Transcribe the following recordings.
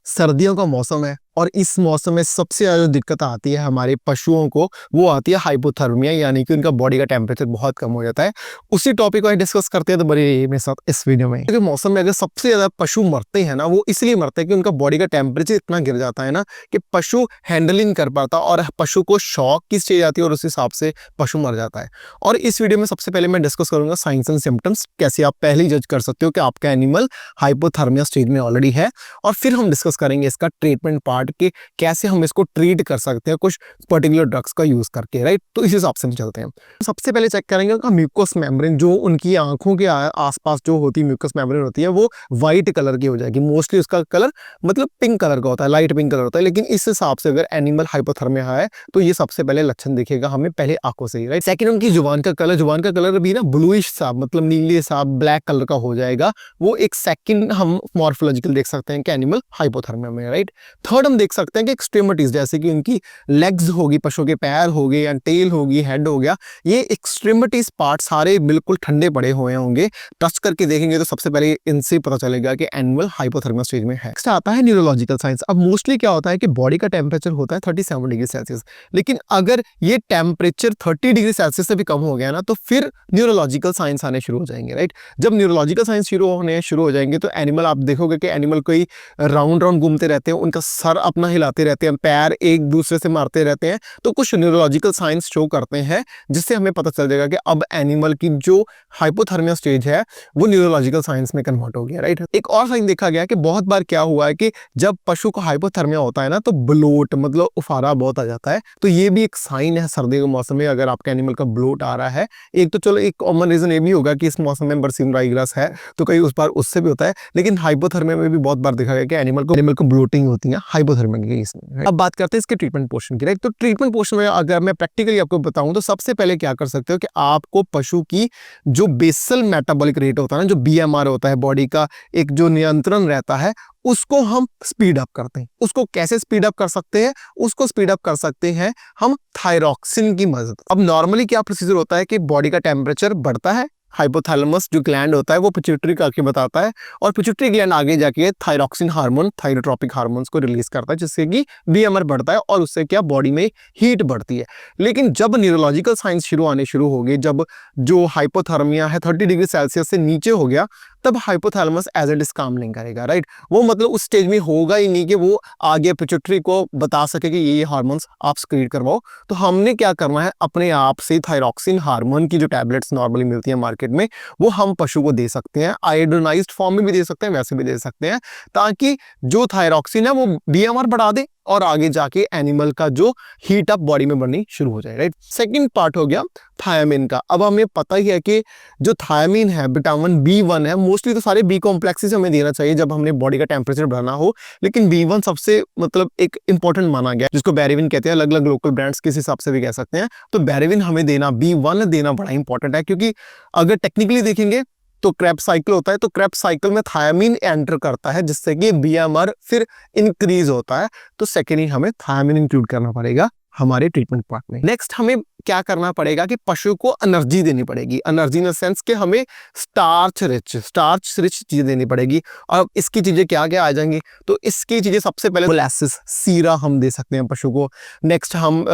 सर्दियों का मौसम है और इस मौसम में सबसे ज़्यादा दिक्कत आती है हमारे पशुओं को, वो आती है हाइपोथर्मिया, यानी कि उनका बॉडी का टेम्परेचर बहुत कम हो जाता है। उसी टॉपिक को हम डिस्कस करते हैं, तो बड़ी मेरे साथ इस वीडियो में। क्योंकि मौसम में अगर सबसे ज़्यादा पशु मरते हैं ना, वो इसलिए मरते हैं कि उनका बॉडी का टेम्परेचर इतना गिर जाता है ना कि पशु हैंडल ही नहीं कर पाता और पशु को शॉक की स्टेज आती है और उस हिसाब से पशु मर जाता है। और इस वीडियो में सबसे पहले मैं डिस्कस करूंगा साइंस एंड सिम्टम्स, कैसे आप पहले ही जज कर सकते हो कि आपका एनिमल हाइपोथर्मिया स्टेज में ऑलरेडी है। और फिर हम डिस्कस करेंगे इसका ट्रीटमेंट पार्ट के कैसे हम इसको ट्रीट कर सकते हैं कुछ पर्टिकुलर ड्रग्स का यूज करके, राइट। तो इस हिसाब से हम चलते हैं। सबसे पहले चेक करेंगे उनका म्यूकस मेम्ब्रेन, जो उनकी आंखों के आसपास जो होती है म्यूकस मेम्ब्रेन होती है, वो व्हाइट कलर की हो जाएगी। मोस्टली उसका कलर मतलब पिंक कलर का होता है, लाइट पिंक कलर होता है। लेकिन इस हिसाब से अगर एनिमल हाइपोथर्मिया है तो ये सबसे पहले लक्षण दिखेगा हमें पहले आंखों से ही, राइट। सेकंड, उनकी जुबान का कलर भी ना ब्लूइश सा, मतलब नीले सा ब्लैक कलर का हो जाएगा। वो एक सेकंड हम मॉर्फोलॉजिकल देख सकते हैं कि एनिमल हाइपोथर्मिया में, राइट। थर्ड, हम देख सकते हैं कि एक्सट्रीमिटीज, जैसे कि उनकी लेग्स होगी, पशु के पैर हो गए या टेल होगी, हेड हो गया, ये एक्सट्रीमिटीज पार्ट सारे बिल्कुल ठंडे पड़े हुए होंगे। टच करके देखेंगे तो सबसे पहले इनसे पता चलेगा कि एनिमल हाइपोथर्मिया स्टेज में है। नेक्स्ट आता है न्यूरोलॉजिकल साइंस। अब मोस्टली क्या होता है कि बॉडी का टेम्परेचर होता है 37 डिग्री सेल्सियस, लेकिन अगर ये टेम्परेचर 30 डिग्री सेल्सियस से भी कम हो गया ना, तो फिर न्यूरोलॉजिकल साइंस आने शुरू हो जाएंगे, राइट। जब न्यूरोलॉजिकल साइंस शुरू हो जाएंगे तो एनिमल, आप देखोगे कि एनिमल कोई राउंड राउंड घूमते रहते हैं, उनका सर अपना हिलाते रहते हैं, पैर एक दूसरे से मारते रहते हैं। तो कुछ न्यूरोलॉजिकल साइंस शो करते हैं जिससे हमें पता चल जाएगा कि अब एनिमल की जो हाइपोथर्मिया स्टेज है वो न्यूरोलॉजिकल साइंस में कन्वर्ट हो गया, राइट। एक और साइन देखा गया कि बहुत बार क्या हुआ है कि जब पशु को हाइपोथर्मिया होता है ना, तो ब्लोट मतलब उफारा बहुत आ जाता है। तो ये भी एक साइन है सर्दियों के मौसम में अगर आपके एनिमल का ब्लोट आ रहा है। एक तो चलो एक कॉमन रीजन ये भी होगा कि इस मौसम में बरसीम राईग्रास है, तो कई उस बार उससे भी होता है। लेकिन हाइपोथर्मिया में भी बहुत बार देखा गया कि एनिमल को ब्लोटिंग होती है हाइपोथर्मिया के केस में। अब बात करते हैं इसके ट्रीटमेंट पोर्शन की, राइट। तो ट्रीटमेंट पोर्शन में अगर मैं प्रैक्टिकली आपको बताऊं तो सबसे पहले क्या कर सकते हो कि आपको पशु की जो बेसल मेटाबॉलिक रेट होता है ना, जो बीएमआर होता है, बॉडी का एक जो नियंत्रण रहता है, उसको हम स्पीड अप करते हैं। उसको कैसे स्पीड अप कर सकते हैं? उसको स्पीड अप कर सकते हैं हम थायरॉक्सिन की मदद। अब नॉर्मली क्या प्रोसीजर होता है कि बॉडी का टेम्परेचर बढ़ता है, हाइपोथैलेमस जो ग्लैंड होता है वो पिट्यूटरी का आके बताता है, और पिट्यूटरी ग्लैंड आगे जाके थायरॉक्सिन हार्मोन, थायरोट्रोपिक हार्मोन्स को रिलीज करता है, जिससे कि बीएमआर बढ़ता है और उससे क्या बॉडी में हीट बढ़ती है। लेकिन जब न्यूरोलॉजिकल साइंस शुरू हो गई, जब जो हाइपोथर्मिया है 30 डिग्री सेल्सियस से नीचे हो गया, तब हाइपोथैलेमस एज इट इज काम नहीं करेगा, राइट। वो मतलब उस स्टेज में होगा ही नहीं कि वो आगे पिट्यूटरी को बता सके कि ये हार्मोन्स आप स्क्रीट करवाओ। तो हमने क्या करना है, अपने आप से थायरॉक्सिन हार्मोन की जो टैबलेट्स नॉर्मली मिलती है मार्केट में, वो हम पशु को दे सकते हैं। आयोडोनाइज्ड फॉर्म में भी दे सकते हैं, वैसे भी दे सकते हैं, ताकि जो थायरॉक्सिन है वो बीएमआर बढ़ा दे और आगे जाके एनिमल का जो हीट अप बॉडी में बढ़नी शुरू हो जाए, राइट। सेकंड पार्ट हो गया थायमिन का। अब हमें पता ही है कि जो थायमिन है विटामिन B1 है, मोस्टली तो सारे बी कॉम्प्लेक्सेस हमें देना चाहिए जब हमने बॉडी का टेम्परेचर बढ़ाना हो, लेकिन B1 सबसे मतलब एक इंपॉर्टेंट माना गया, जिसको बेरेविन कहते हैं। अलग अलग लोकल ब्रांड्स किस हिसाब से भी कह सकते हैं। तो बेरेविन हमें देना, B1 देना बड़ा इंपॉर्टेंट है, क्योंकि अगर टेक्निकली देखेंगे तो क्रेब्स साइकिल होता है, तो क्रेब्स साइकिल में थायमिन एंटर करता है, जिससे कि बीएमआर फिर इंक्रीज होता है। तो सेकेंडली हमें थायमिन इंक्लूड करना पड़ेगा हमारे ट्रीटमेंट पार्ट में। नेक्स्ट हमें क्या करना पड़ेगा कि पशु को एनर्जी देनी पड़ेगी। एनर्जी इन द सेंस कि हमें स्टार्च रिच चीजें देनी पड़ेगी। और इसकी चीजें क्या क्या आ जाएंगी, तो इसकी चीजें सबसे पहले मोलासिस, सीरा हम दे सकते हैं पशु को। नेक्स्ट हम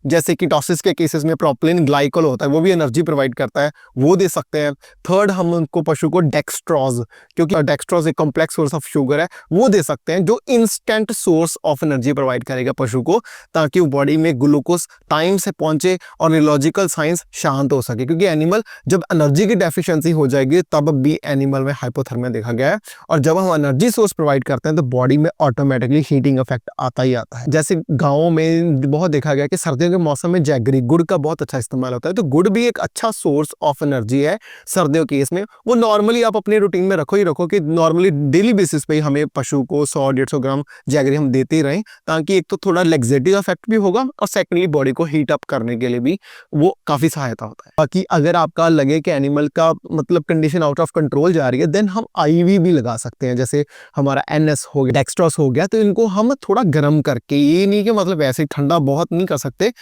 जैसे कि टॉसिस के केसेस में प्रोपिलीन ग्लाइकोल होता है, वो भी एनर्जी प्रोवाइड करता है, वो दे सकते हैं। थर्ड, हम उनको पशु को डेक्सट्रोज, क्योंकि डेक्सट्रोज एक कॉम्प्लेक्स सोर्स ऑफ शुगर है, वो दे सकते हैं, जो instant source of energy provide करेगा पशु को, ताकि वो बॉडी में ग्लूकोज टाइम से पहुंचे और न्यूरोलॉजिकल साइंस शांत हो सके। क्योंकि एनिमल जब एनर्जी की डेफिशिएंसी हो जाएगी तब भी एनिमल में हाइपोथर्मिया देखा गया है। और जब हम एनर्जी सोर्स प्रोवाइड करते हैं तो बॉडी में ऑटोमेटिकली हीटिंग इफेक्ट आता ही आता है। जैसे गाँव में बहुत देखा गया कि सर्दियों के मौसम में जैगरी, गुड़ का बहुत अच्छा इस्तेमाल होता है। तो गुड़ भी एक अच्छा सोर्स ऑफ एनर्जी है सर्दियों के केस में। वो नॉर्मली आप अपने रूटीन में रखो कि नॉर्मली डेली बेसिस पे ही हमें पशु को 100-150 ग्राम जैगरी हम देते ही रहें, ताकि एक तो थोड़ा लेग्जेटिव इफेक्ट भी होगा और सेकेंडली बॉडी को हीट अप करने के लिए भी वो काफी सहायता होता है। बाकी अगर आपका लगे कि एनिमल का मतलब कंडीशन आउट ऑफ कंट्रोल जा रही है, देन हम आईवी भी लगा सकते हैं। जैसे हमारा एनएस हो गया, डेक्सट्रोस हो गया, तो इनको हम थोड़ा गर्म करके, ये नहीं कि मतलब ऐसे ठंडा बहुत नहीं कर सकते,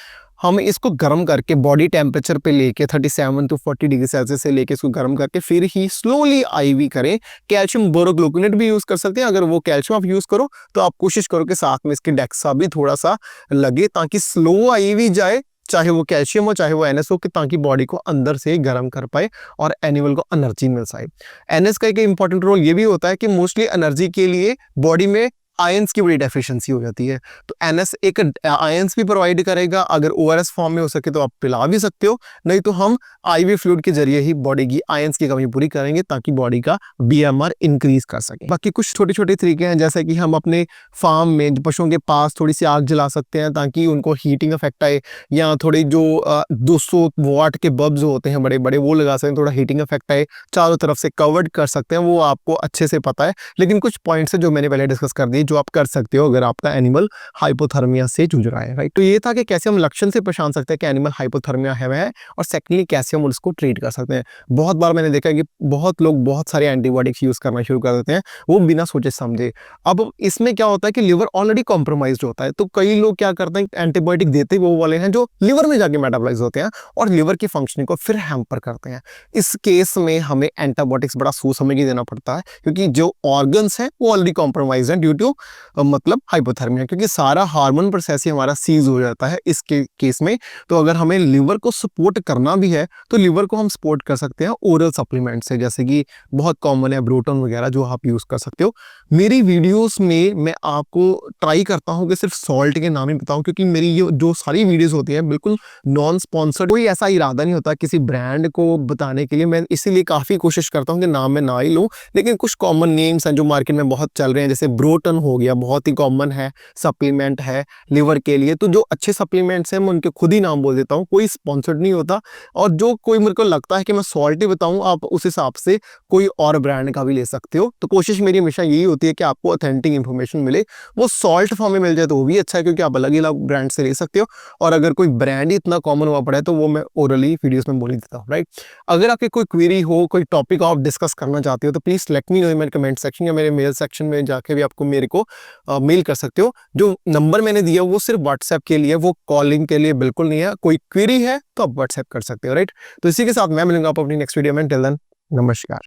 हम इसको गर्म करके बॉडी टेम्परेचर पे लेके 37 to 40 डिग्री सेल्सियस से लेके इसको गर्म करके फिर ही स्लोली आईवी करें। कैल्शियम बोरोग्लूकोनेट भी यूज कर सकते हैं। अगर वो कैल्शियम आप यूज करो तो आप कोशिश करो कि साथ में इसके डेक्सा भी थोड़ा सा लगे, ताकि स्लो आईवी जाए, चाहे वो कैल्शियम हो चाहे वो एनएस हो, कि ताकि बॉडी को अंदर से गर्म कर पाए और एनिमल को एनर्जी मिल पाए। एनएस का एक इंपॉर्टेंट रोल ये भी होता है कि मोस्टली एनर्जी के लिए बॉडी में आयंस की बड़ी डेफिशिएंसी हो जाती है, तो एनएस एक आयंस भी प्रोवाइड करेगा। अगर ओआरएस फॉर्म में हो सके तो आप पिला भी सकते हो, नहीं तो हम आईवी फ्लूइड के जरिए ही बॉडी की आयंस की कमी पूरी करेंगे ताकि बॉडी का बीएमआर इंक्रीज कर सके। बाकी कुछ छोटे छोटे तरीके हैं, जैसे कि हम अपने फार्म में पशुओं के पास थोड़ी सी आग जला सकते हैं ताकि उनको हीटिंग इफेक्ट आए, या थोड़ी जो 200 वाट के बल्ब्स होते हैं बड़े बड़े वो लगा सकते हैं, थोड़ा हीटिंग इफेक्ट आए, चारों तरफ से कवर्ड कर सकते हैं, वो आपको अच्छे से पता है। लेकिन कुछ पॉइंट्स है जो मैंने पहले डिस्कस कर दिए जो आप कर सकते हो अगर आपका एनिमल हाइपोथर्मिया से जूझ रहा है, राइट। तो ये था कि कैसे हम लक्षण से पहचान सकते हैं कि एनिमल हाइपोथर्मिया है, और सेकेंडली कैसे हम उसको ट्रीट कर सकते हैं। बहुत बार मैंने देखा है कि बहुत लोग बहुत सारे एंटीबायोटिक्स यूज करना शुरू कर देते हैं, वो बिना सोचे समझे। अब इसमें क्या होता है कि लिवर ऑलरेडी कॉम्प्रोमाइज्ड होता है, तो कई लोग क्या करते हैं, एंटीबायोटिक देते वो वाले हैं जो लिवर में जाके मेटाबॉलाइज होते हैं और लिवर की फंक्शनिंग को फिर हैम्पर करते हैं। इस केस में हमें एंटीबायोटिक्स बड़ा सोच समझ के देना पड़ता है, क्योंकि जो ऑर्गन्स हैं वो ऑलरेडी कॉम्प्रोमाइज हैं ड्यू टू मतलब हाइपोथर्मिया, क्योंकि सारा हार्मोन प्रोसेस ही हमारा सीज हो जाता है इस केस में। तो अगर हमें लिवर को सपोर्ट करना भी है तो लिवर को हम सपोर्ट कर सकते हैं ओरल सप्लीमेंट से, जैसे कि बहुत कॉमन है ब्रोटन वगैरह जो आप यूज कर सकते हो। मेरी वीडियोस में मैं आपको ट्राई करता हूं कि सिर्फ सॉल्ट के नाम ही बताऊं, क्योंकि मेरी ये जो सारी वीडियोस होती हैं बिल्कुल नॉन स्पॉन्सर्ड, कोई ऐसा इरादा नहीं होता किसी ब्रांड को बताने के लिए। मैं इसीलिए काफी कोशिश करता हूं कि नाम मैं ना ही लूं, लेकिन कुछ कॉमन नेम्स हैं जो मार्केट में बहुत चल रहे हैं, जैसे ब्रोटन हो गया, बहुत ही कॉमन है, सप्लीमेंट है लिवर के लिए। तो जो अच्छे सप्लीमेंट्स हैं मैं उनके खुद ही नाम बोल देता हूँ, कोई स्पॉन्सर्ड नहीं होता। और जो कोई मेरे को लगता है कि मैं सॉल्ट ही बताऊं, आप उस हिसाब से कोई और ब्रांड का भी ले सकते हो। तो कोशिश मेरी हमेशा यही होती है कि आपको ऑथेंटिक इन्फॉर्मेशन मिले। वो सॉल्ट फॉर्म में मिल जाए तो वो भी अच्छा है, क्योंकि आप अलग अलग ब्रांड से ले सकते हो। और अगर कोई ब्रांड ही इतना कॉमन हुआ पड़ा है तो वो मैं ओरली वीडियोस में बोल ही देता हूँ, राइट। अगर आपकी कोई क्वेरी हो, कोई टॉपिक आप डिस्कस करना चाहते हो तो प्लीज लेट मी नो इन मेरे कमेंट सेक्शन या मेरे मेल सेक्शन में जाके भी आपको मेरे को मेल कर सकते हो। जो नंबर मैंने दिया वो सिर्फ व्हाट्सएप के लिए, वो कॉलिंग के लिए बिल्कुल नहीं है। कोई क्वेरी है तो आप व्हाट्सएप कर सकते हो, राइट। तो इसी के साथ मैं मिलूंगा आप अपनी नेक्स्ट वीडियो में। टिल देन नमस्कार।